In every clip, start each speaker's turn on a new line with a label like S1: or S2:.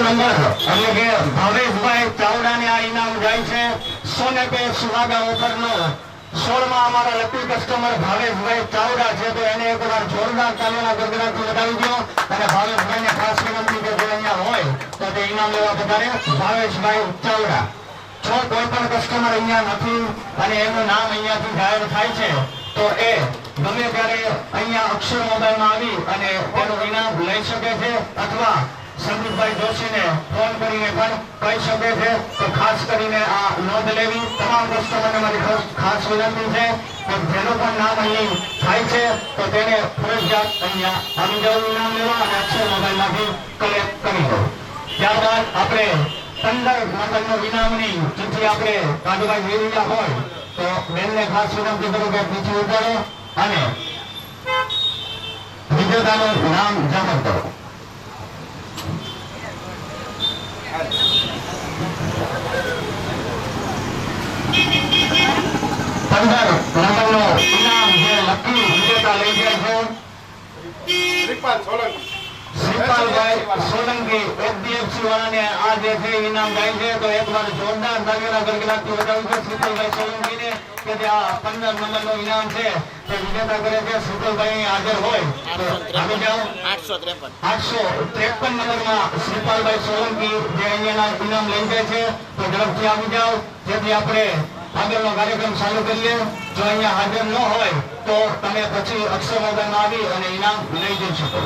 S1: Number એટલે કે ભાવેશભાઈ ચાવડાને આ ઇનામ જાય છે. સોને પે સુહાગા ઓફરનો 16માં અમારા લકી કસ્ટમર ભાવેશભાઈ ચાવડા છે, તો એને એકવાર જોરદાર તાલીના ગરગડાથી વધાવી દો. અને ભાવેશભાઈને ખાસ વિનંતી કે જો અહીંયા હોય તો તે ઇનામ લેવા પધારે. ભાવેશભાઈ ચાવડા જો કોઈ પણ કસ્ટમર અહીંયા નથી અને એનું નામ અહીંયાથી જાહેર થાય છે તો એ ગમે ત્યારે અહીંયા અક્ષર મોબાઈલમાં આવી અને તેનું ઇનામ લઈ શકે છે, અથવા સંદીપભાઈ જોશીને ફોન કરીને પણ કહી શકે છે. તો ખાસ કરીને આ નોંધ લેવી. તમામ કસ્ટમરને મારી ખાસ વિનંતી છે કે જેનું પણ નામ અહીં થાય છે તો તેને ફરજિયાત અહીંયા આવી જવું ઇનામ લેવા અને અક્ષર મોબાઈલમાંથી કલેક્ટ કરી દો. ત્યારબાદ આપણે 15 નંબરનો ઇનામની ચિઠ્ઠી આપણે કાઢવા જઈ રહ્યા હોય તો બેનને ખાસ વિનંતી કરું કે પીછી ઉતારો અને વિજેતાનું નામ જાહેર કરો. 15 નંબરનો ઇનામ જે લકી વિજેતા લઈ ગયા છે શ્રીપાલભાઈ સોલંકી એચડીએફસી વાળાને આ જે છે ઇનામ જાય છે. તો એકવાર જોરદાર તાળીઓના ગડગડાટથી વધાવ્યું છે શ્રીપાલભાઈ સોલંકીને કે જે આ 15 નંબરનો ઇનામ છે તે વિજેતા કરે છે. શ્રીપાલભાઈ હાજર હોય તો આવી જાઓ. 853 નંબરમાં શ્રીપાલભાઈ સોલંકી જે અહીંયાના ઇનામ લઈ જાય છે તો ઝડપથી આવી જાઓ, જેથી આપણે આગળનો કાર્યક્રમ ચાલુ કરીએ. જો અહીંયા હાજર ન હોય તો તમે પછી અક્ષર મોબાઈલમાં આવી અને ઇનામ લઈ જઈ શકો.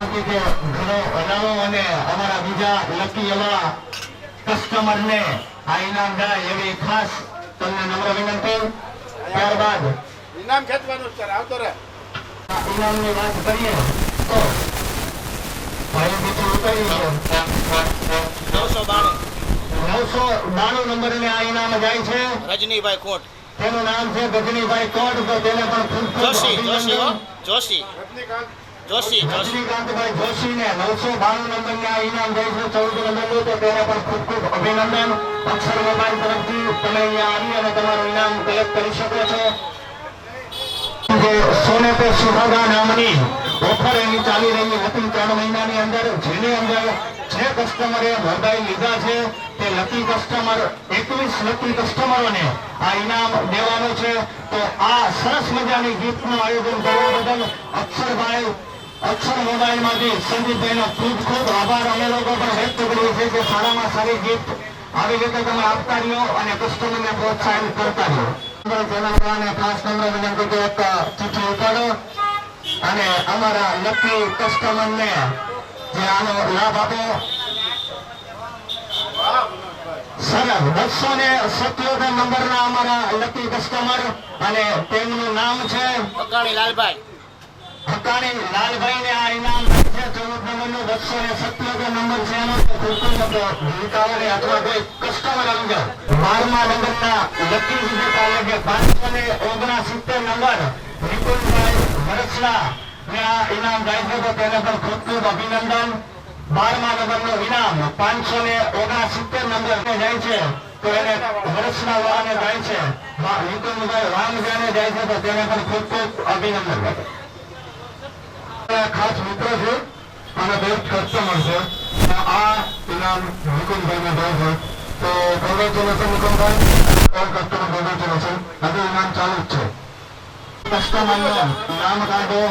S1: ઘણો અનાવો અને અમારા બીજા લકી એવા કસ્ટમરને આ ઇનામ જાય એવી ખાસ તમને નમ્ર વિનંતી. ત્યારબાદ
S2: ઇનામ ખેંચવાનું છે, આવતો રહે.
S1: ઇનામની વાત કરીએ તો ભાઈ બીજું ઉતરી ગયો 992 નંબરને આ ઇનામ જાય છે
S3: રજનીભાઈ કોટ.
S1: તેનું નામ છે ગજનીભાઈ કોટ. તો તેને પણ ખૂબ
S3: જોશીભાઈ
S1: જોશીને 992 નંબરને આ ઇનામ જાય છે 14 નંબરનું. તો તેને પણ ખૂબ અભિનંદન. અક્ષર મોબાઈલ તરફથી તમે અહીંયા આવી અને તમારું ઇનામ કલેક્ટ કરી શકો છો. જે સોને પે સુહાગા નામની ઓફર એની ચાલી રહી હતી 3 મહિનાની અંદર, જેની અંદર જે કસ્ટમરે મોબાઈલ લીધા છે તે લકી કસ્ટમર 21 લકી કસ્ટમરોને આ ઇનામ દેવાનું છે. તો આ સરસ મજાની ગિફ્ટનું આયોજન કરવા બદલ અક્ષર મોબાઈલમાંથી સંદીપભાઈનો ખૂબ આભાર અમે લોકો પણ વ્યક્ત કરીએ છીએ કે સારામાં સારી ગિફ્ટ આવી રીતે તમે આપતા રહ્યો અને કસ્ટમરને પ્રોત્સાહિત કરતા રહ્યો. ચેનલવાળાને ખાસ નમ્ર વિનંતી કે એક ચિઠ્ઠી ઉપાડો અને અમારા લકી કસ્ટમરને જે આનો લાભ આપો. સરસ 277 નંબરના અમારા લકી કસ્ટમર અને તેમનું નામ છે
S3: હકાણી લાલભાઈ
S1: ને આ ઇનામ છે 14 નંબરનું 277 નંબર છે એનો. જીવતાઓને અથવા કોઈ કસ્ટમર આવી જાઓ. 12મા નંબરના લકી વિજેતા એટલે કે 579 નંબર વિપુલભાઈ વરસલા ને આ ઇનામ જાય છે તો તેને પણ ખૂબ અભિનંદન. 12મા નંબરનું ઇનામ 579 નંબર જાય છે તો એને વરસલા વાળાને જાય છે. વિપુલભાઈ વાંગજાને જાય છે તો તેને પણ ખૂબ અભિનંદન. ખાસ મિત્ર છે અને બેસ્ટ કસ્ટમર છે. આ ઇનામ વિપુલભાઈને જાય છે તો congratulation Vipulbhai. All customer congratulation. હજુ ઇનામ ચાલુ જ છે. કસ્ટમરનું નામ કાઢો.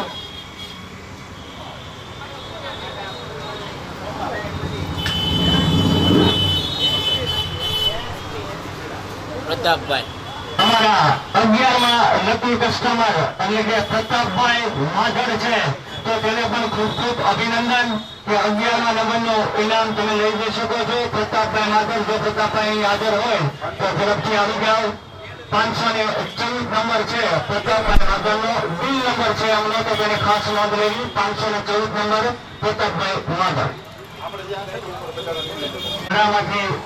S3: પ્રતાપભાઈ.
S1: અમારા 11મા લકી કસ્ટમર એટલે કે પ્રતાપભાઈ માધડ છે તો તેને પણ ખૂબ અભિનંદન કે 11મા નંબરનું ઇનામ તમે લઈ જઈ શકો છો. પ્રતાપભાઈ માધડ, જો પ્રતાપભાઈ હાજર હોય તો ઝડપથી આવી જાઓ. 514 નંબર છે પ્રતાપભાઈ માધડનો. બિલ નંબર છે એમનો તો તેને ખાસ નોંધ લેવી. 514 નંબર પ્રતાપભાઈ માધડ.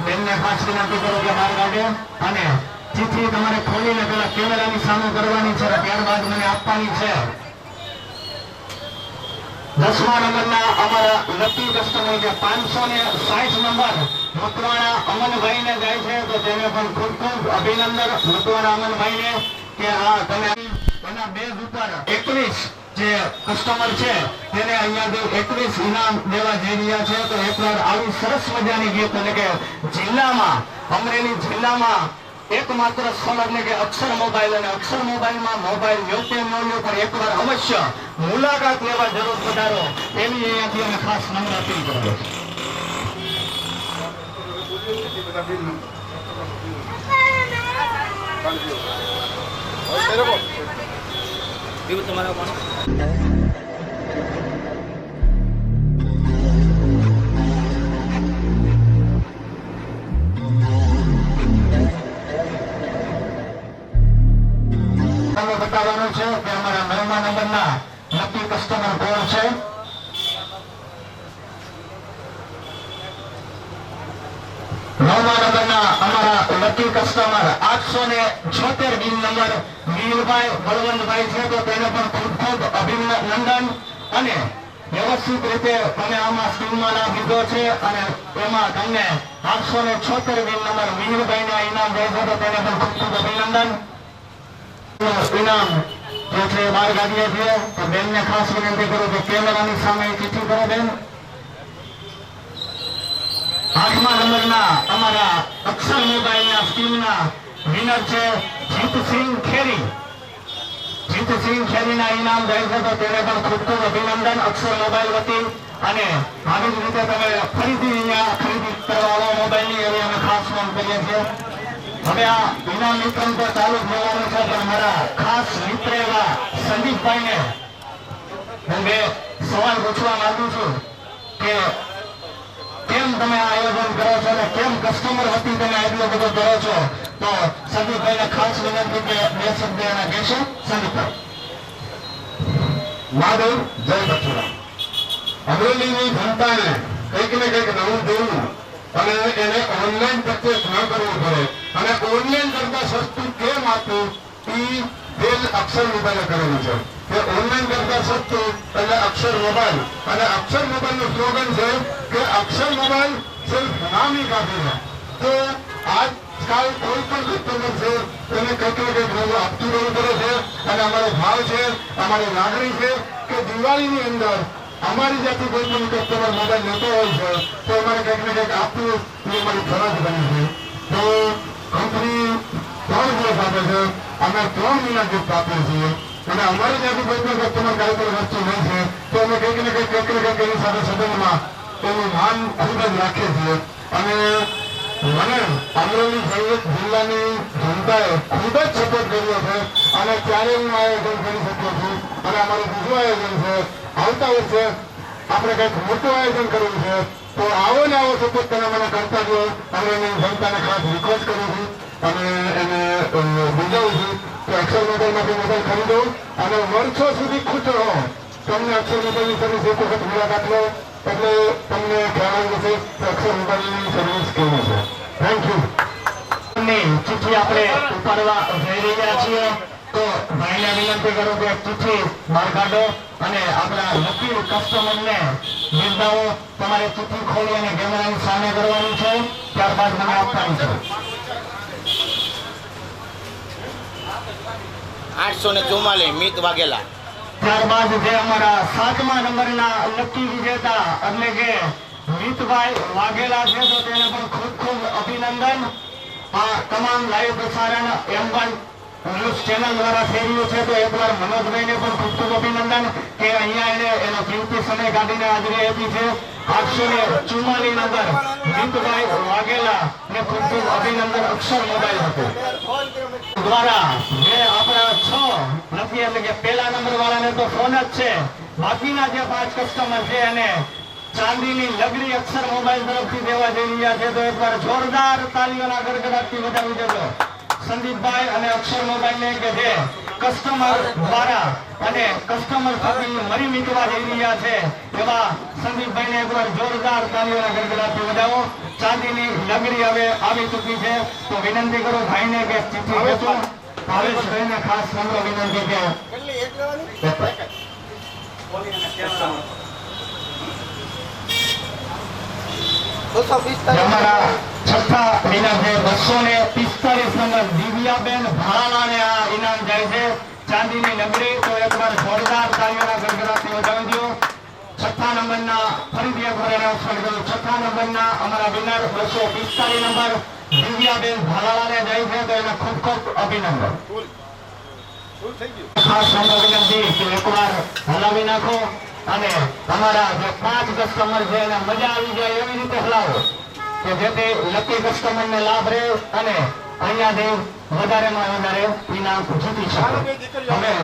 S1: બેનને ખાસ વિનંતી કરો કે બહાર કાઢે અને ચિઠ્ઠી તમારે ખોલીને પેલા કેમેરાની સામે કરવાની છે, ત્યારબાદ મને આપવાની છે. 10મા નંબરના અમારા લકી કસ્ટમર જે 560 નંબર મકવાણા અમનભાઈને જાય છે તો તેને પણ ખૂબ અભિનંદન મકવાણા અમનભાઈને કે આ તમે એના બેઝ ઉપર 21 જે કસ્ટમર છે તેને અહીંયાથી 21 ઇનામ દેવા જઈ રહ્યા છે. તો એકવાર આવી સરસ મજાની ગીત એટલે કે જિલ્લામાં અમરેલી જિલ્લામાં એકમાત્ર સ્થળ એટલે કે અક્ષર મોબાઈલ અને અક્ષર મોબાઈલમાં મોબાઈલ યોગ્ય મૂલ્યો પર એકવાર અવશ્ય મુલાકાત લેવા જરૂર પધારો એવી અહીંયાથી અમે ખાસ નમ્ર અપીલ કરીએ છીએ.
S3: બીજું તમારા પણ
S1: તમને બતાવવાનું છે કે અમારા 9મા નંબરના લકી કસ્ટમર કોણ છે. 9મા નંબરના અમારા lucky customer 876 bill number Virbhai Balwantbhai છે. તો તેને પણ ખૂબ ખૂબ અભિનંદન અને વ્યવસ્થિત રીતે તમે આમાં સ્કીમમાં લાભ લીધો છે અને એમાં તમને 876 બિલ નંબર વીરભાઈને ઇનામ જાય છે. તો તેને પણ ખૂબ ખૂબ અભિનંદન. ઇનામ જે છે બહાર કાઢીએ છીએ. તો બેનને ખાસ વિનંતી કરું કે કેમેરાની સામે ચિઠ્ઠી કરો બેન. 8મા નંબરના અમારા અક્ષર મોબાઈલના સ્કીમના વિનર છે જીતસિંહ ખેરી. જીતસિંહ ખેરીના ઇનામ જાય છે. તો તેને પણ ખૂબ ખૂબ અભિનંદન અક્ષર મોબાઈલ વતી. અને આવી જ રીતે તમે ફરીથી અહીંયા ખરીદી કરવા આવો મોબાઈલની એવી અમે ખાસ માંગ કરીએ છીએ. હવે આ ઇનામ વિતરણ તો ચાલુ જ રહેવાનું છે પણ મારા ખાસ મિત્ર એવા સંદીપભાઈને હું બે સવાલ પૂછવા માંગુ છું કે કેમ તમે આ આયોજન કરો છો અને કેમ કસ્ટમર વતી તમે એટલો બધો કરો છો. તો સંદીપભાઈને ખાસ વિનંતી કે બે શબ્દ એના કહેશો. સંદીપભાઈ.
S2: મહાદેવ જય બચુરામ. અમરેલીની જનતાને કંઈક ને કંઈક નવું જોવું અને એને ઓનલાઈન પરચેસ ન કરવું પડે અને ઓનલાઈન કરતા સસ્તું કેમ આપવું એ બેન અક્ષર મોબાઈલે કરેલું છે. કે ઓનલાઈન કરતા સસ્તું એટલે અક્ષર મોબાઈલ અને અક્ષર મોબાઈલનું સ્લોગન છે કે અક્ષર મોબાઈલ સિર્ફ નામ ही કાફી है. તો આજકાલ કોઈ પણ કસ્ટમર છે તેને કંઈક ને કંઈક નવું આપતું રહેવું પડે છે અને અમારો ભાવ છે અમારી લાગણી છે કે દિવાળીની અંદર અમારી જાતથી કોઈ પણ કસ્ટમર મોબાઈલ લેતો હોય છે તો અમારે કંઈક ને કંઈક આપવું એ અમારી ફરજ બની છે. તો કંપની 3 દિવસ આપે છે, અમે 3 મહિના ગિફ્ટ આપીએ છીએ અને અમારી જાતથી કોઈ પણ કસ્ટમર કાંઈ પણ વસ્તુ હોય છે તો અમે કંઈક ને કંઈક એની સાથે સંબંધમાં એનું માન ખૂબ જ રાખીએ છીએ. અને મને અમરેલી જિલ્લાની જનતાએ ખૂબ જ સપોર્ટ કર્યો છે અને ત્યારે હું આયોજન કરી શક્યો છું. અને અમારું બીજું આયોજન છે આવતા વર્ષે આપણે કંઈક મોટું આયોજન કરવું છે. તો આવો ને આવો સપોર્ટ તમે મને કરતા જો અને એની જનતાને ખાસ રિક્વેસ્ટ કરું છું અને એને બીજાવું છું કે અક્ષર મોબાઈલમાંથી મોબાઈલ ખરીદો અને વર્ષો સુધી ખુશ રહો. તમને અક્ષર મોબાઈલની સર્વિસ એક વખત મુલાકાત લો એટલે તમને ખ્યાલ આવી જશે કે અક્ષર મોબાઈલની સર્વિસ કેવી છે. Thank you.
S1: ચિઠ્ઠી આપણે ઉપાડવા જઈ રહ્યા છીએ. તો ભાઈને વિનંતી કરું કે ચિઠ્ઠી બહાર કાઢો અને આપણા લકી કસ્ટમરને બિરદાવો. તમારે ચિઠ્ઠી ખોલી અને કેમેરાની સામે કરવાની છે, ત્યારબાદ મને આપવાની છે.
S3: 844 મિત વાઘેલા.
S1: ત્યારબાદ જે અમારા 7મા નંબરના લકી વિજેતા એટલે કે મિતભાઈ વાઘેલા છે તો તેને પણ ખૂબ ખૂબ અભિનંદન. આ તમામ લાઈવ પ્રસારણ M1 ન્યૂઝ ચેનલ દ્વારા થઈ રહ્યું છે. તો એકવાર મનોજભાઈને પણ ખૂબ ખૂબ અભિનંદન કે અહીંયા એને એનો કિંમતી સમય કાઢીને હાજરી આપી છે. 844 નંબર મિતભાઈ વાઘેલા ને ખૂબ ખૂબ અભિનંદન. અક્ષર મોબાઈલ હતું દ્વારા જે આપણા 6 લકી એટલે કે પહેલા નંબર વાળાને તો ફોન જ છે. બાકીના જે 5 કસ્ટમર છે એને ચાંદીની લગડી અક્ષર મોબાઈલ તરફથી દેવા જઈ રહ્યા છે. તો એકવાર જોરદાર તાલીઓના ગડગડાટથી વધાવી દેજો સંદીપભાઈ અને અક્ષર મોબાઈલને કે જે કસ્ટમર દ્વારા અને કસ્ટમર સુધી મરી મીટવા જઈ રહ્યા છે એવા સંદીપભાઈને એકવાર જોરદાર તાલીઓના ગડગડાટથી વધાવો. ચાંદીની લગડી હવે આવી ચૂકી છે. તો વિનંતી કરું ભાઈને કે ચિઠ્ઠી વેચો. ભાવેશભાઈને ખાસ નમ્ર વિનંતી કે અમારા છઠ્ઠા વિનર છે 245 નંબર દિવ્યાબેન ભાણાને આ ઇનામ જાય છે. ચાંદીની નગરી. તો એકવાર જોરદાર તાળીઓના ગડગડાટથી વધાવી દો. છઠ્ઠા નંબરના ફરીથી એકવાર એનાઉન્સમેન્ટ કરું. છઠ્ઠા નંબરના અમારા વિનર 245 નંબર દિવ્યાબેન ભાલાળાને જાય છે, તો એને ખૂબ ખૂબ અભિનંદન. ખાસ નંબર વિનંતી કે એકવાર હલાવી નાખો અને તમારા જે 5 કસ્ટમર છે એને મજા આવી જાય એવી રીતે હલાવો કે જેથી લકી કસ્ટમરને લાભ રહે અને અહીંયાથી વધારેમાં વધારે ઇનામ જીતી શકે. હવે